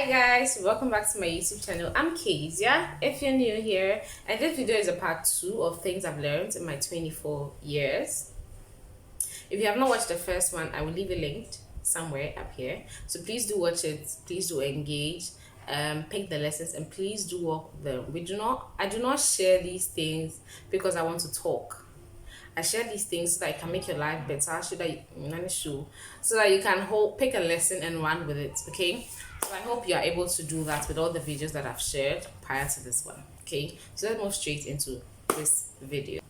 Hi guys, welcome back to my YouTube channel. I'm Kezia, if you're new here, and this video is a part 2 of things I've learned in my 24 years. If you have not watched the first one, I will leave it linked somewhere up here, so please do watch it, please do engage, pick the lessons, and please do work them. I do not share these things because I want to talk. I share these things so that it can make your life better, so that you can pick a lesson and run with it. Okay, so I hope you are able to do that with all the videos that I've shared prior to this one. Okay, so let's move straight into this video.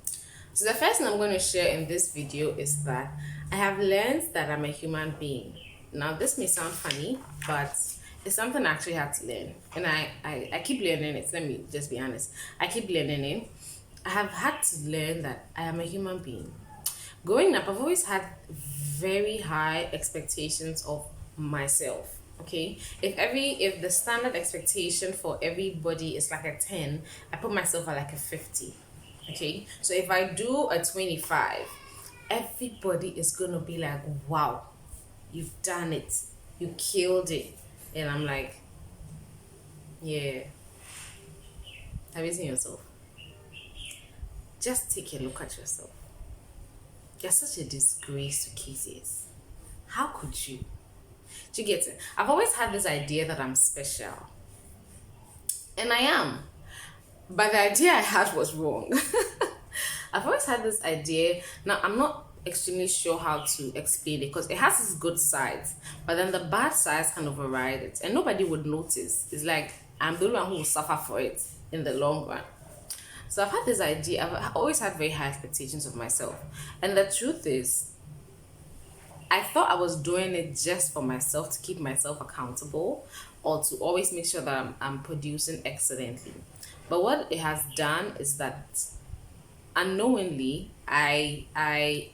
So the first thing I'm going to share in this video is that I have learned that I'm a human being. Now this may sound funny, but it's something I actually had to learn, and I keep learning it. Let me just be honest, I keep learning it. I have had to learn that I am a human being. Growing up, I've always had very high expectations of myself. Okay, if the standard expectation for everybody is like a 10, I put myself at like a 50. Okay, so if I do a 25, everybody is gonna be like, wow, you've done it, you killed it. And I'm like, yeah. Have you seen yourself? Just take a look at yourself. You're such a disgrace to cases. How could you? Do you get it? I've always had this idea that I'm special. And I am. But the idea I had was wrong. I've always had this idea. Now, I'm not extremely sure how to explain it because it has its good sides. But then the bad sides kind of override it. And nobody would notice. It's like I'm the one who will suffer for it in the long run. So I've had this idea, I've always had very high expectations of myself. And the truth is, I thought I was doing it just for myself, to keep myself accountable, or to always make sure that I'm producing excellently. But what it has done is that unknowingly, I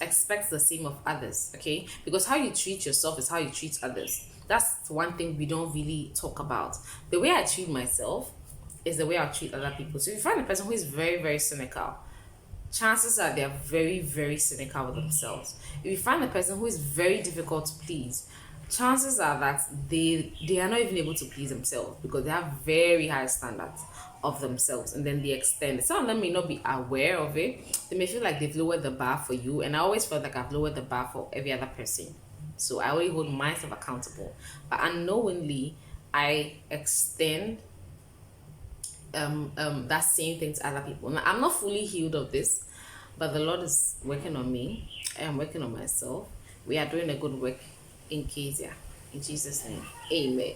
expect the same of others, okay? Because how you treat yourself is how you treat others. That's one thing we don't really talk about. The way I treat myself is the way I'll treat other people. So if you find a person who is very, very cynical, chances are they're very, very cynical with themselves. If you find a person who is very difficult to please, chances are that they are not even able to please themselves because they have very high standards of themselves, and then they extend it. Some of them may not be aware of it. They may feel like they've lowered the bar for you, and I always felt like I've lowered the bar for every other person. So I always hold myself accountable. But unknowingly, I extend that same thing to other people. Now, I'm not fully healed of this, but the Lord is working on me. I am working on myself. We are doing a good work in Kezia. In Jesus' name. Amen.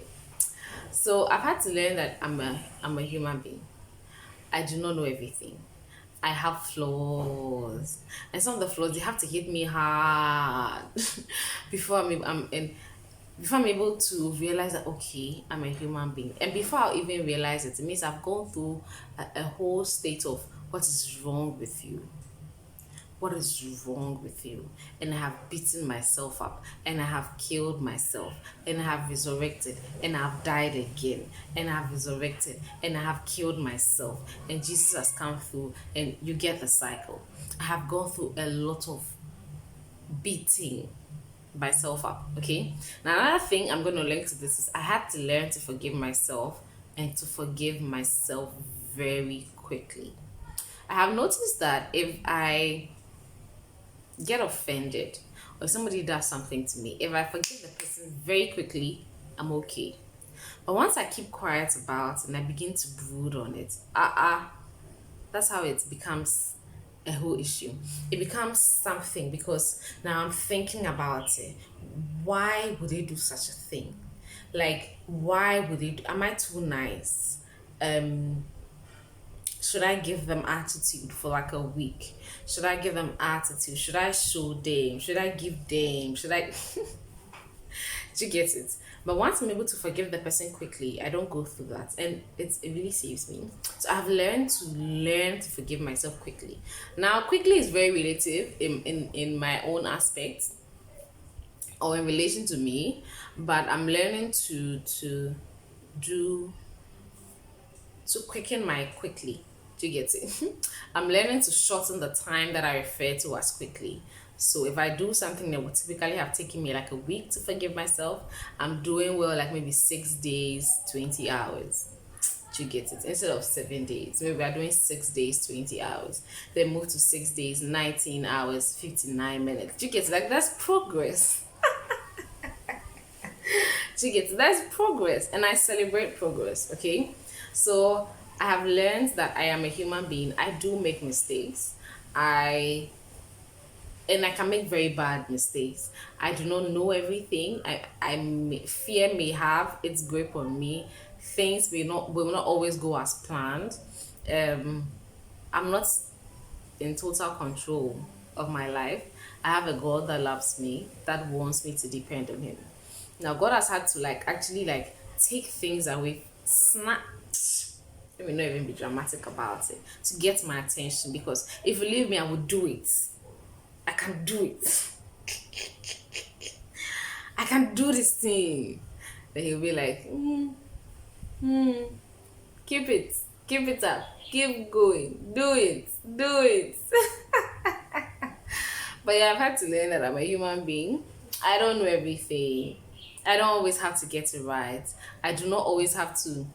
So I've had to learn that I'm a human being. I do not know everything. I have flaws. And some of the flaws, they have to hit me hard before before I'm able to realize that, okay, I'm a human being. And before I even realize it, it means I've gone through a whole state of what is wrong with you. What is wrong with you? And I have beaten myself up, and I have killed myself, and I have resurrected, and I have died again, and I have resurrected, and I have killed myself, and Jesus has come through, and you get the cycle. I have gone through a lot of beating myself up. Okay, now another thing I'm going to link to this is I had to learn to forgive myself, and to forgive myself very quickly. I have noticed that if I get offended or somebody does something to me, if I forgive the person very quickly, I'm okay. But once I keep quiet about it and I begin to brood on it, that's how it becomes a whole issue. It becomes something because now I'm thinking about it. Why would they do such a thing? Like, why would they am I too nice? Should I give them attitude for like a week? Should I give them attitude? Should I show them? Should I give them? Should I do you get it? But once I'm able to forgive the person quickly, I don't go through that, and it really saves me. So I've learned to forgive myself quickly. Now, quickly is very relative in my own aspect or in relation to me, but I'm learning to quicken my quickly. Do you get it? I'm learning to shorten the time that I refer to as quickly. So if I do something that would typically have taken me like a week to forgive myself, I'm doing well like maybe 6 days, 20 hours. Do you get it? Instead of 7 days, maybe we're doing 6 days, 20 hours. Then move to 6 days, 19 hours, 59 minutes. Do you get it? Like, that's progress. Do you get it? That's progress. And I celebrate progress, okay? So I have learned that I am a human being. I do make mistakes. I can make very bad mistakes. I do not know everything. Fear may have its grip on me. Things will not always go as planned. I'm not in total control of my life. I have a God that loves me, that wants me to depend on Him. Now God has had to actually take things away, snap. Let me not even be dramatic about it, to get my attention, because if you leave me, I would do it. I can do it. I can do this thing. Then he'll be like, keep it up, keep going, do it. But yeah, I've had to learn that I'm a human being. I don't know everything. I don't always have to get it right. I do not always have to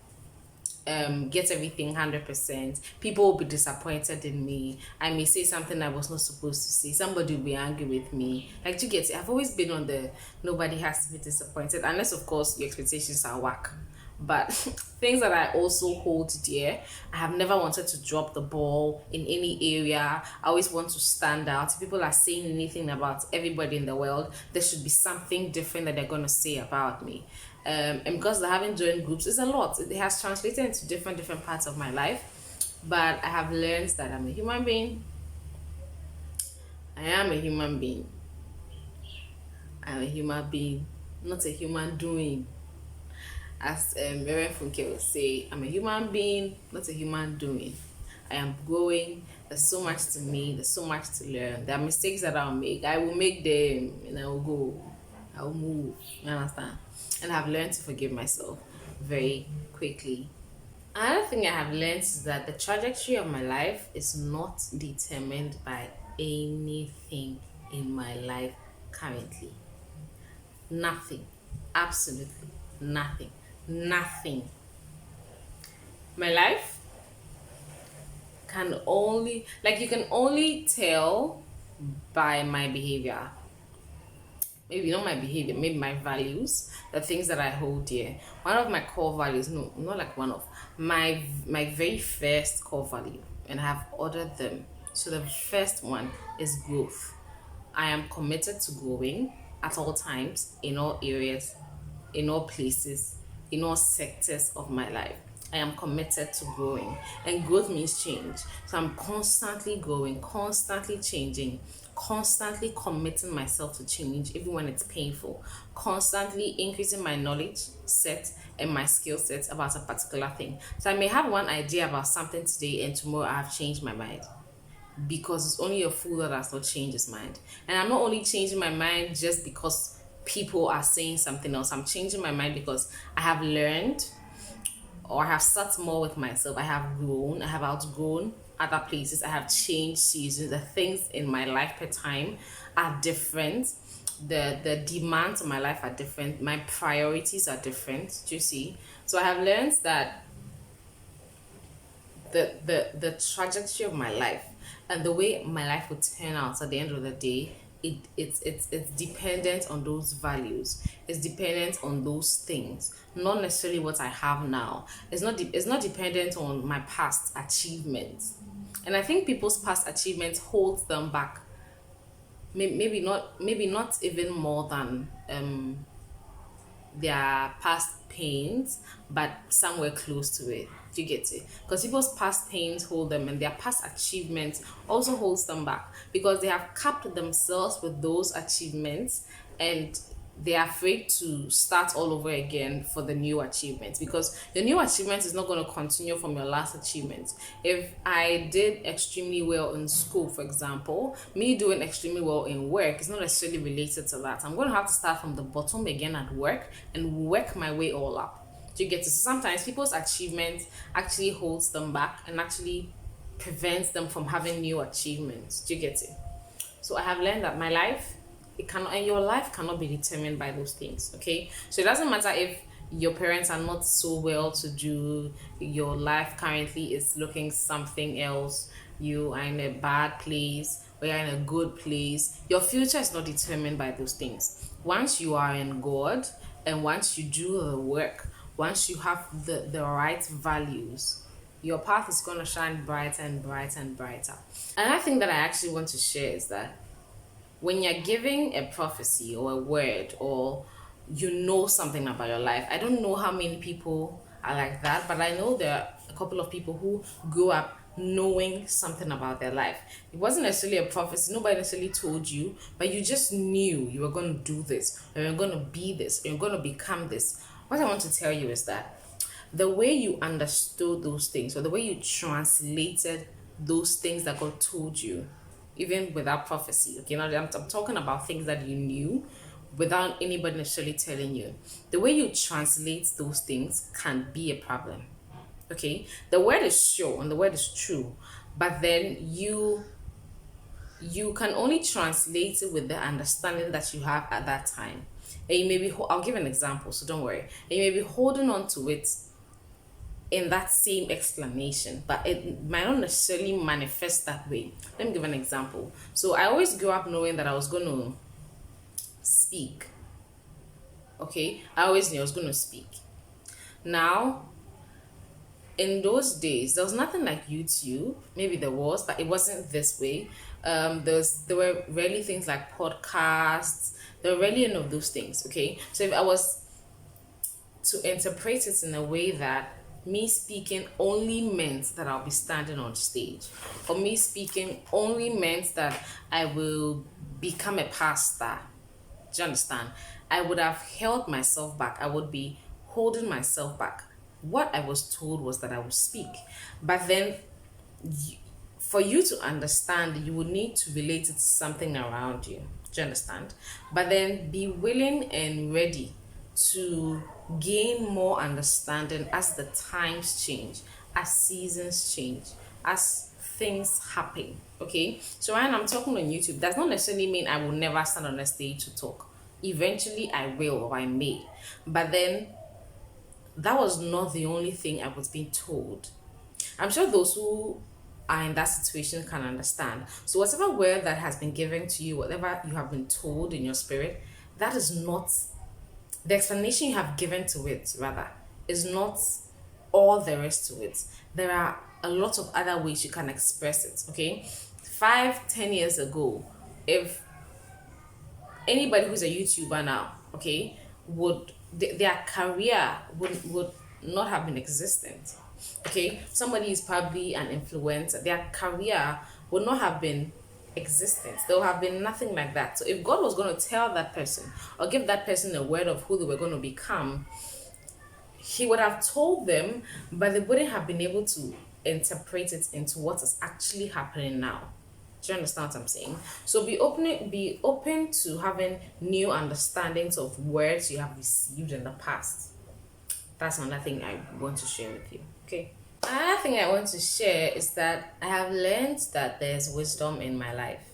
get everything 100%. People will be disappointed in me. I may say something I was not supposed to say. Somebody will be angry with me. Like, you get it? I've always been on the nobody has to be disappointed, unless of course your expectations are whack. But things that I also hold dear, I have never wanted to drop the ball in any area. I always want to stand out. If people are saying anything about everybody in the world, there should be something different that they're going to say about me. And because I haven't joined groups, it's a lot. It has translated into different parts of my life. But I have learned that I'm a human being. I am a human being. I'm a human being, not a human doing. As Miriam Funke will say, I'm a human being, not a human doing. I am growing. There's so much to me. There's so much to learn. There are mistakes that I'll make. I will make them, and I will go. I will move. You understand? And I've learned to forgive myself very quickly. Another thing I have learned is that the trajectory of my life is not determined by anything in my life currently. Nothing. Absolutely nothing. Nothing. My life can only, you can only tell by my behavior. Maybe not my behavior, maybe my values, the things that I hold dear. One of my core values, no, not like one of my very first core value, and I have ordered them. So the first one is growth. I am committed to growing at all times, in all areas, in all places, in all sectors of my life. I am committed to growing, and growth means change. So I'm constantly growing, constantly changing, constantly committing myself to change, even when it's painful, constantly increasing my knowledge set and my skill sets about a particular thing. So I may have one idea about something today, and tomorrow I have changed my mind, because it's only a fool that has not changed his mind. And I'm not only changing my mind just because people are saying something else. I'm changing my mind because I have learned, or I have sat more with myself. I have grown. I have outgrown other places. I have changed seasons. The things in my life per time are different. The demands of my life are different. My priorities are different. Do you see? So I have learned that the trajectory of my life and the way my life will turn out at the end of the day, it's dependent on those values. It's dependent on those things, not necessarily what I have now. It's not dependent on my past achievements. And I think people's past achievements hold them back. Maybe not even more than their past pains, but somewhere close to it. Do you get it? Because people's past pains hold them, and their past achievements also holds them back, because they have capped themselves with those achievements, and they're afraid to start all over again for the new achievements, because the new achievement is not going to continue from your last achievement. If I did extremely well in school, for example, me doing extremely well in work is not necessarily related to that. I'm going to have to start from the bottom again at work and work my way all up. Do you get it? So sometimes people's achievements actually holds them back and actually prevents them from having new achievements. Do you get it? So I have learned that my life, it cannot, and your life cannot be determined by those things. Okay, so it doesn't matter if your parents are not so well to do, your life currently is looking something else, you are in a bad place or you're in a good place. Your future is not determined by those things. Once you are in God, and once you do the work, once you have the right values, your path is going to shine brighter and brighter and brighter. Another thing that I actually want to share is that when you're giving a prophecy or a word, or you know something about your life, I don't know how many people are like that, but I know there are a couple of people who grew up knowing something about their life. It wasn't necessarily a prophecy, nobody necessarily told you, but you just knew you were going to do this, or you're going to be this, or you're going to become this. What I want to tell you is that the way you understood those things, or the way you translated those things that God told you, even without prophecy, okay, now I'm talking about things that you knew without anybody necessarily telling you, the way you translate those things can be a problem. Okay, the word is sure and the word is true, but then you can only translate it with the understanding that you have at that time. And you may be, I'll give an example, so don't worry, and you may be holding on to it in that same explanation, but it might not necessarily manifest that way. Let me give an example. So I always grew up knowing that I was going to speak. Okay, I always knew I was going to speak. Now, in those days, there was nothing like YouTube. Maybe there was, but it wasn't this way. There were rarely things like podcasts. There were rarely any of those things. Okay, so if I was to interpret it in a way that me speaking only meant that I'll be standing on stage, or me speaking only meant that I will become a pastor, do you understand? I would have held myself back. I would be holding myself back. What I was told was that I would speak, but then for you to understand, you would need to relate it to something around you. Do you understand? But then be willing and ready to gain more understanding as the times change, as seasons change, as things happen. Okay, so when I'm talking on YouTube, does not necessarily mean I will never stand on a stage to talk. Eventually I will, or I may, but then that was not the only thing I was being told. I'm sure those who are in that situation can understand. So whatever word that has been given to you, whatever you have been told in your spirit, that is not the explanation you have given to it, rather, is not all there is to it. There are a lot of other ways you can express it. Okay, 5-10 years ago, if anybody who's a YouTuber now, okay, would their career would not have been existent. Okay, somebody is probably an influencer, their career would not have been existent. There will have been nothing like that. So if God was going to tell that person or give that person a word of who they were going to become, he would have told them, but they wouldn't have been able to interpret it into what is actually happening now. Do you understand what I'm saying? So be open to having new understandings of words you have received in the past. That's another thing I want to share with you. Okay. Another thing I want to share is that I have learned that there's wisdom in my life.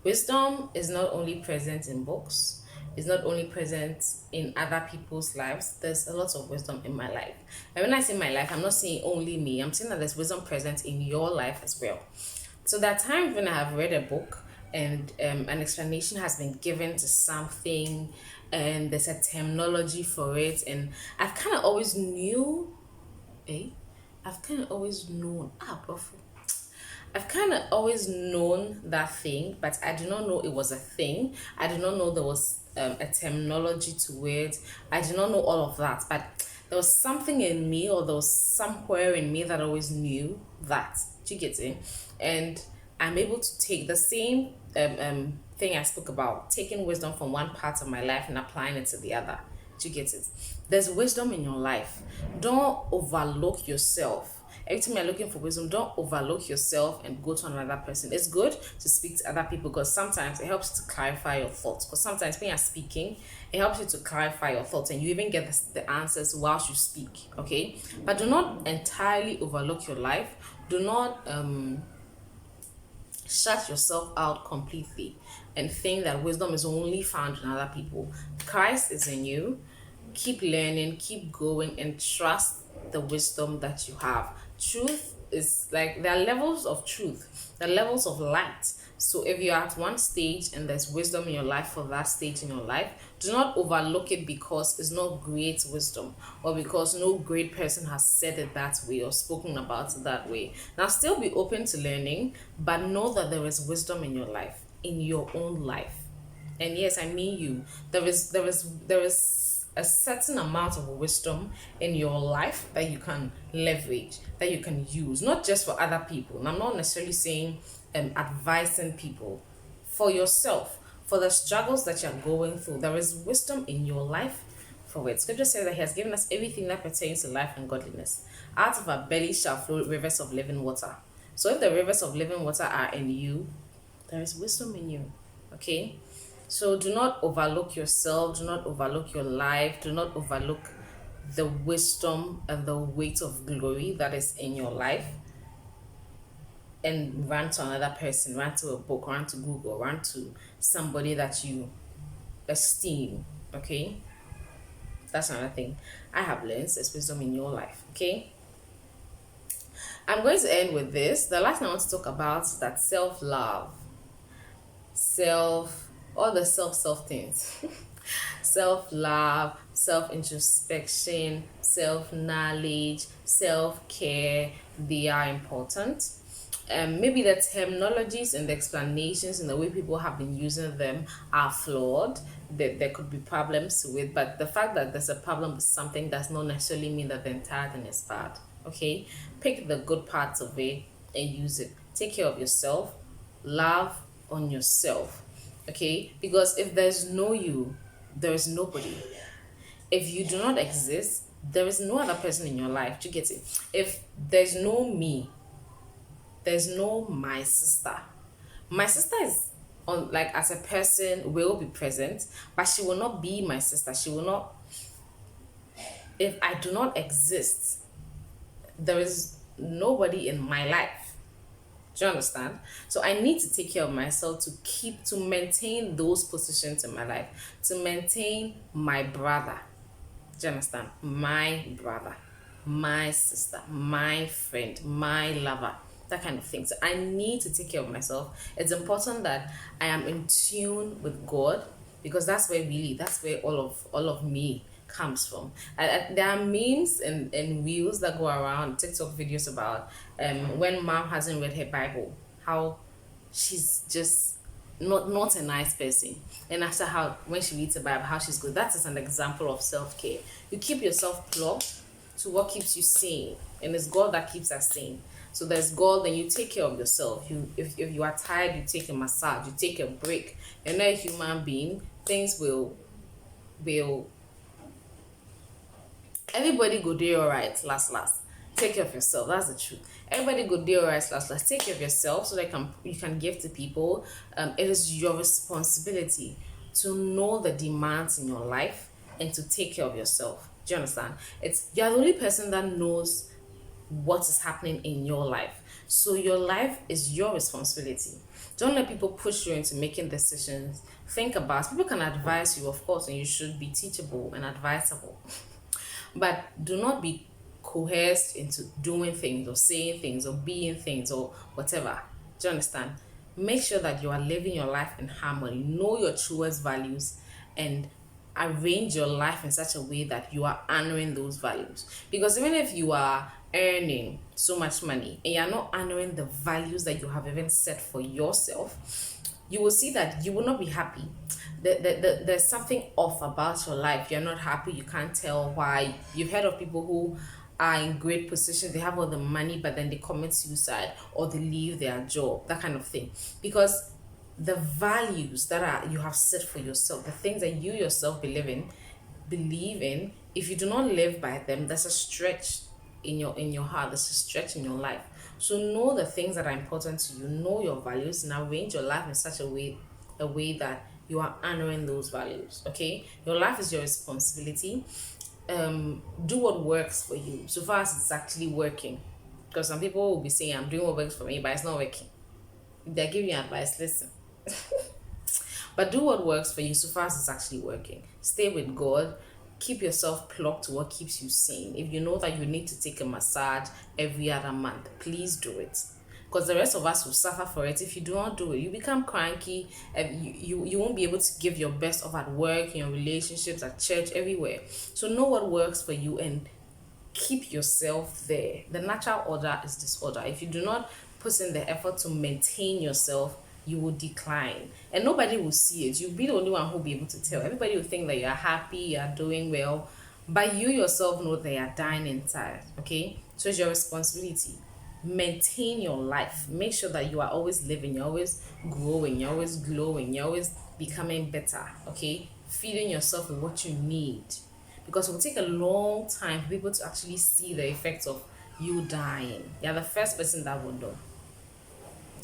Wisdom is not only present in books, it's not only present in other people's lives. There's a lot of wisdom in my life. And when I say my life, I'm not saying only me. I'm saying that there's wisdom present in your life as well. So there are times when I have read a book and an explanation has been given to something, and there's a terminology for it, and I've kind of always knew, I've kind of always known, I've kind of always known that thing, but I did not know it was a thing. I did not know there was a terminology to it. I did not know all of that, but there was something in me, or there was somewhere in me that always knew that. Do you get it? And I'm able to take the same thing I spoke about, taking wisdom from one part of my life and applying it to the other. Do you get it? There's wisdom in your life. Don't overlook yourself. Every time you're looking for wisdom, don't overlook yourself and go to another person. It's good to speak to other people because sometimes it helps to clarify your thoughts. Because sometimes when you're speaking, it helps you to clarify your thoughts, and you even get the answers whilst you speak. Okay, but do not entirely overlook your life. Do not shut yourself out completely and think that wisdom is only found in other people. Christ is in you. Keep learning, keep going, and trust the wisdom that you have. Truth is like, there are levels of truth, there are levels of light. So if you're at one stage and there's wisdom in your life for that stage in your life, do not overlook it because it's not great wisdom, or because no great person has said it that way or spoken about it that way. Now, still be open to learning, but know that there is wisdom in your life, in your own life. And yes, I mean you. There is a certain amount of wisdom in your life that you can leverage, that you can use, not just for other people. And I'm not necessarily saying advising people, for yourself, for the struggles that you're going through. There is wisdom in your life for it. Scripture says that He has given us everything that pertains to life and godliness. Out of our belly shall flow rivers of living water. So if the rivers of living water are in you, there is wisdom in you. Okay? So do not overlook yourself, do not overlook your life, do not overlook the wisdom and the weight of glory that is in your life, and run to another person, run to a book, run to Google, run to somebody that you esteem. Okay? That's another thing I have learned. There's wisdom in your life. Okay? I'm going to end with this. The last thing I want to talk about is that self-love. All the self things. Self-love, self-introspection, self-knowledge, self-care, they are important. Maybe the terminologies and the explanations and the way people have been using them are flawed. There could be problems with, but the fact that there's a problem with something does not necessarily mean that the entire thing is bad. Okay? Pick the good parts of it and use it. Take care of yourself. Love on yourself. Okay? Because if there's no you, there is nobody. If you do not exist, there is no other person in your life. Do you get it? If there's no me, there's no my sister. My sister is on, like, as a person will be present, but she will not be my sister. She will not. If I do not exist, there is nobody in my life. Do you understand? So I need to take care of myself to maintain those positions in my life, to maintain my brother. Do you understand? My brother, my sister, my friend, my lover, that kind of thing. So I need to take care of myself. It's important that I am in tune with God, because that's where all of me comes from. There are memes and reels that go around, TikTok videos about when mom hasn't read her Bible, how she's just not a nice person, and after how when she reads the Bible, how she's good. That is an example of self-care. You keep yourself plugged to what keeps you sane, and it's God that keeps us sane. So there's God, then you take care of yourself. If you are tired, you take a massage, you take a break. You're not a human being. Things will everybody go there all right, last. Take care of yourself. That's the truth. Everybody go there all right, last. Take care of yourself so that you can give to people. It is your responsibility to know the demands in your life and to take care of yourself. Do you understand? You're the only person that knows what is happening in your life. So your life is your responsibility. Don't let people push you into making decisions. Think about it. People can advise you, of course, and you should be teachable and advisable. But do not be coerced into doing things or saying things or being things or whatever. Do you understand? Make sure that you are living your life in harmony. Know your truest values and arrange your life in such a way that you are honoring those values. Because even if you are earning so much money and you're not honoring the values that you have even set for yourself, you will see that you will not be happy. There's something off about your life. You're not happy. You can't tell why. You've heard of people who are in great positions, they have all the money, but then they commit suicide or they leave their job, that kind of thing. Because the values that you have set for yourself, the things that you yourself believe in, if you do not live by them, there's a stretch in your heart, there's a stretch in your life. So know the things that are important to you, know your values, and arrange your life in such a way that you are honoring those values. Okay, your life is your responsibility. Do what works for you, so far as it's actually working. Because some people will be saying, I'm doing what works for me, but it's not working. If they're giving you advice, listen. But do what works for you so far as it's actually working. Stay with God. Keep yourself plugged to what keeps you sane. If you know that you need to take a massage every other month, please do it. Because the rest of us will suffer for it if you do not do it. You become cranky, and you won't be able to give your best of at work, in your relationships, at church, everywhere. So know what works for you and keep yourself there. The natural order is disorder. If you do not put in the effort to maintain yourself, you will decline, and nobody will see it. You'll be the only one who'll be able to tell. Everybody will think that you're happy, you're doing well, but you yourself know that you're dying inside. Okay, so it's your responsibility. Maintain your life. Make sure that you are always living, you're always growing, you're always glowing, you're always becoming better. Okay, feeding yourself with what you need, because it will take a long time for people to actually see the effects of you dying. You're the first person that will know.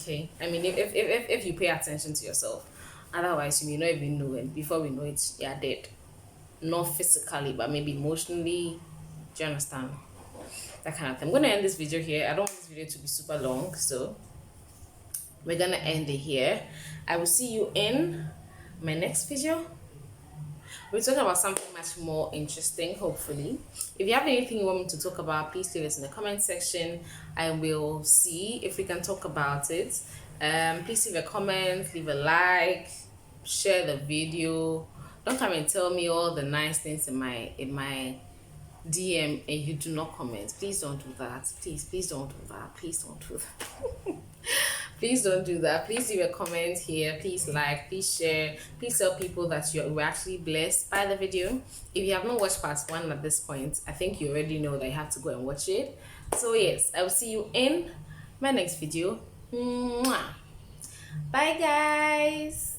Okay, I mean, if you pay attention to yourself, otherwise you may not even know, and before we know it, you're dead. Not physically, but maybe emotionally. Do you understand? That kind of thing. I'm gonna end this video here. I don't want this video to be super long, so we're gonna end it here. I will see you in my next video. We're talking about something much more interesting, hopefully. If you have anything you want me to talk about, please leave it in the comment section. I will see if we can talk about it. Please leave a comment, leave a like, share the video. Don't come and tell me all the nice things in my DM and you do not comment. Please don't do that. Please don't do that. Please don't do that. Please don't do that. Please leave a comment here. Please like, please share. Please tell people that you were actually blessed by the video. If you have not watched part 1 at this point, I think you already know that you have to go and watch it. So yes, I will see you in my next video. Mwah. Bye guys.